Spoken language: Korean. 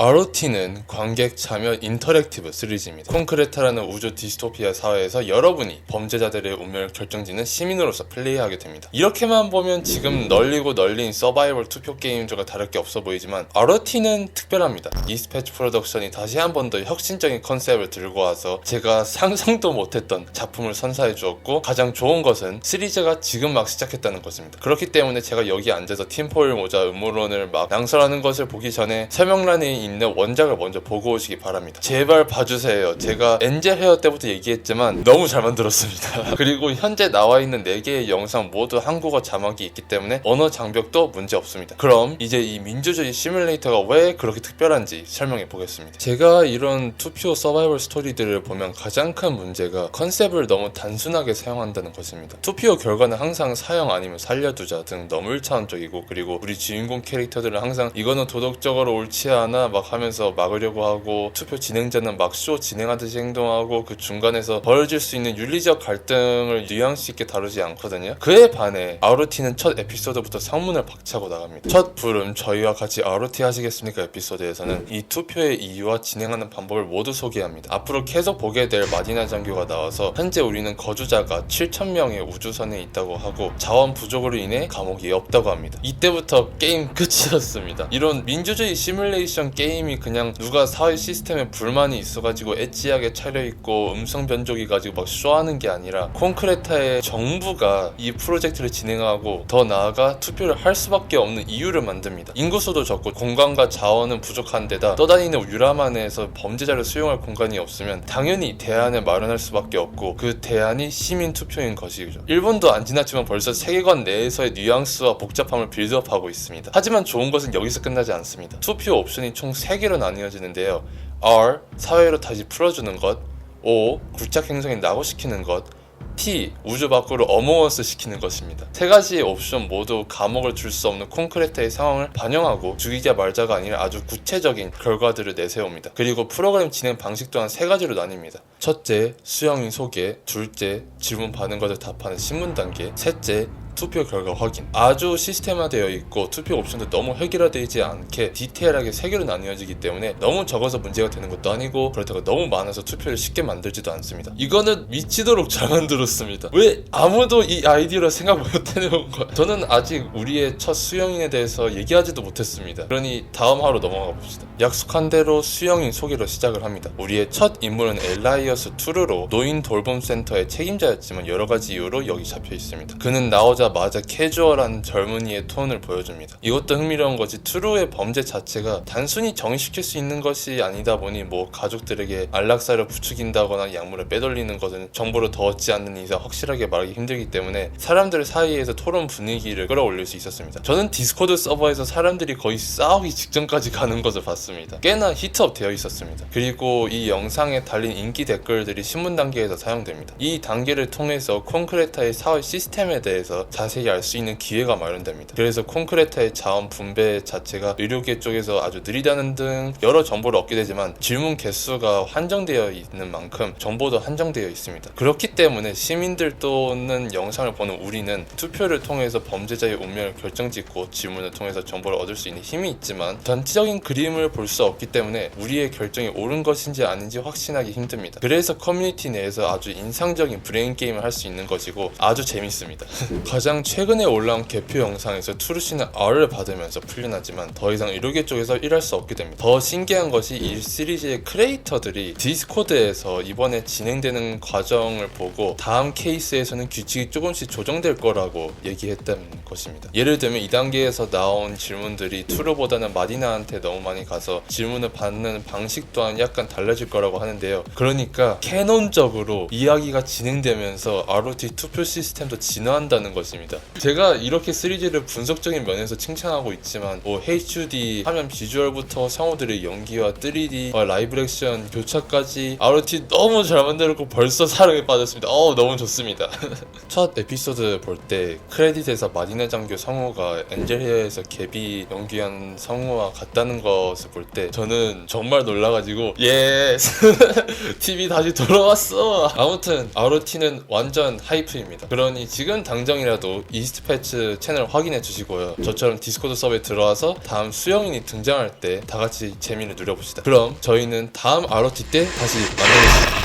ROT는 관객 참여 인터랙티브 시리즈입니다. 콘크레타라는 우주 디스토피아 사회에서 여러분이 범죄자들의 운명을 결정짓는 시민으로서 플레이하게 됩니다. 이렇게만 보면 지금 널리고 널린 서바이벌 투표 게임들과 다를 게 없어 보이지만 ROT는 특별합니다. 이스패치 프로덕션이 다시 한 번 더 혁신적인 컨셉을 들고 와서 제가 상상도 못했던 작품을 선사해 주었고, 가장 좋은 것은 시리즈가 지금 막 시작했다는 것입니다. 그렇기 때문에 제가 여기 앉아서 팀포일 모자 음모론을 막 낭설하는 것을 보기 전에 설명란에 있는 원작을 먼저 보고 오시기 바랍니다. 제발 봐주세요. 제가 엔젤 헤어 때부터 얘기했지만 너무 잘 만들었습니다. 그리고 현재 나와 있는 4개의 영상 모두 한국어 자막이 있기 때문에 언어 장벽도 문제 없습니다. 그럼 이제 이 민주주의 시뮬레이터가 왜 그렇게 특별한지 설명해 보겠습니다. 제가 이런 투표 서바이벌 스토리들을 보면 가장 큰 문제가 컨셉을 너무 단순하게 사용한다는 것입니다. 투표 결과는 항상 사형 아니면 살려두자 등 너무 1차원적이고, 그리고 우리 주인공 캐릭터들은 항상 이거는 도덕적으로 옳지 않아 막 하면서 막으려고 하고, 투표 진행자는 막 쇼 진행하듯이 행동하고, 그 중간에서 벌어질 수 있는 윤리적 갈등을 뉘앙스 있게 다루지 않거든요. 그에 반해 ROT는 첫 에피소드부터 성문을 박차고 나갑니다. 첫 부름 저희와 같이 ROT 하시겠습니까 에피소드에서는 이 투표의 이유와 진행하는 방법을 모두 소개합니다. 앞으로 계속 보게 될 마디나 장교가 나와서 현재 우리는 거주자가 7,000명의 우주선에 있다고 하고 자원 부족으로 인해 감옥이 없다고 합니다. 이때부터 게임 끝이었습니다. 이런 민주주의 시뮬레이션 게임이 그냥 누가 사회 시스템에 불만이 있어가지고 엣지하게 차려입고 음성 변조기 가지고 막 쇼하는 게 아니라, 콘크레타의 정부가 이 프로젝트를 진행하고 더 나아가 투표를 할 수밖에 없는 이유를 만듭니다. 인구수도 적고 공간과 자원은 부족한 데다 떠다니는 유람안에서 범죄자를 수용할 공간이 없으면 당연히 대안을 마련할 수밖에 없고, 그 대안이 시민 투표인 것이죠. 1분도 안 지났지만 벌써 세계관 내에서의 뉘앙스와 복잡함을 빌드업하고 있습니다. 하지만 좋은 것은 여기서 끝나지 않습니다. 투표 옵션이 총 3개로 나뉘어지는데요. R. 사회로 다시 풀어주는 것, O. 굴착 행성에 낙오시키는 것, T. 우주 밖으로 어몽어스 시키는 것입니다. 3가지의 옵션 모두 감옥을 줄 수 없는 콘크레타의 상황을 반영하고 죽이자 말자가 아니라 아주 구체적인 결과들을 내세웁니다. 그리고 프로그램 진행 방식 또한 3가지로 나뉩니다. 첫째, 수영인 소개. 둘째, 질문 받은 것을 답하는 신문 단계. 셋째, 투표 결과 확인. 아주 시스템화되어 있고 투표 옵션도 너무 획일화되지 않게 디테일하게 3개로 나뉘어지기 때문에 너무 적어서 문제가 되는 것도 아니고, 그렇다고 너무 많아서 투표를 쉽게 만들지도 않습니다. 이거는 미치도록 잘 만들었습니다. 왜 아무도 이 아이디어를 생각 못해내온 거야? 저는 아직 우리의 첫 수영인에 대해서 얘기하지도 못했습니다. 그러니 다음 화로 넘어가 봅시다. 약속한 대로 수영인 소개로 시작을 합니다. 우리의 첫 인물은 엘라이어스 투르로 노인 돌봄 센터의 책임자였지만 여러가지 이유로 여기 잡혀 있습니다. 그는 나오자 마자 캐주얼한 젊은이의 톤을 보여줍니다. 이것도 흥미로운 것이 투루의 범죄 자체가 단순히 정의시킬 수 있는 것이 아니다 보니 가족들에게 안락사를 부추긴다거나 약물을 빼돌리는 것은 정보를 더 얻지 않는 이상 확실하게 말하기 힘들기 때문에 사람들 사이에서 토론 분위기를 끌어올릴 수 있었습니다. 저는 디스코드 서버에서 사람들이 거의 싸우기 직전까지 가는 것을 봤습니다. 꽤나 히트업 되어 있었습니다. 그리고 이 영상에 달린 인기 댓글들이 신문 단계에서 사용됩니다. 이 단계를 통해서 콘크레타의 사회 시스템에 대해서 자세히 알 수 있는 기회가 마련됩니다. 그래서 콘크레타의 자원 분배 자체가 의료계 쪽에서 아주 느리다는 등 여러 정보를 얻게 되지만, 질문 개수가 한정되어 있는 만큼 정보도 한정되어 있습니다. 그렇기 때문에 시민들 또는 영상을 보는 우리는 투표를 통해서 범죄자의 운명을 결정짓고 질문을 통해서 정보를 얻을 수 있는 힘이 있지만, 전체적인 그림을 볼 수 없기 때문에 우리의 결정이 옳은 것인지 아닌지 확신하기 힘듭니다. 그래서 커뮤니티 내에서 아주 인상적인 브레인 게임을 할 수 있는 것이고 아주 재밌습니다. 가장 최근에 올라온 개표 영상에서 투르씨는 R을 받으면서 풀려나지만 더 이상 의료계 쪽에서 일할 수 없게 됩니다. 더 신기한 것이 이 시리즈의 크리에이터들이 디스코드에서 이번에 진행되는 과정을 보고 다음 케이스에서는 규칙이 조금씩 조정될 거라고 얘기했다는 것입니다. 예를 들면 2단계에서 나온 질문들이 투르보다는 마디나한테 너무 많이 가서 질문을 받는 방식 또한 약간 달라질 거라고 하는데요. 그러니까 캐논적으로 이야기가 진행되면서 ROT 투표 시스템도 진화한다는 것입니다. 제가 이렇게 시리즈를 분석적인 면에서 칭찬하고 있지만 HUD 화면 비주얼부터 성우들의 연기와 3D 라이브 액션 교차까지 ROT 너무 잘 만들었고 벌써 사랑에 빠졌습니다. 너무 좋습니다. 첫 에피소드 볼 때 크레딧에서 마디나 장교 성우가 엔젤 헤어에서 개비 연기한 성우와 같다는 것을 볼 때 저는 정말 놀라가지고 TV 다시 돌아왔어. 아무튼 ROT는 완전 하이프입니다. 그러니 지금 당장이라도 궁금하시더라도 이스트 패치 채널 확인해 주시고요. 저처럼 디스코드 서버에 들어와서 다음 수영인이 등장할 때 다 같이 재미를 누려봅시다. 그럼 저희는 다음 ROT 때 다시 만나겠습니다.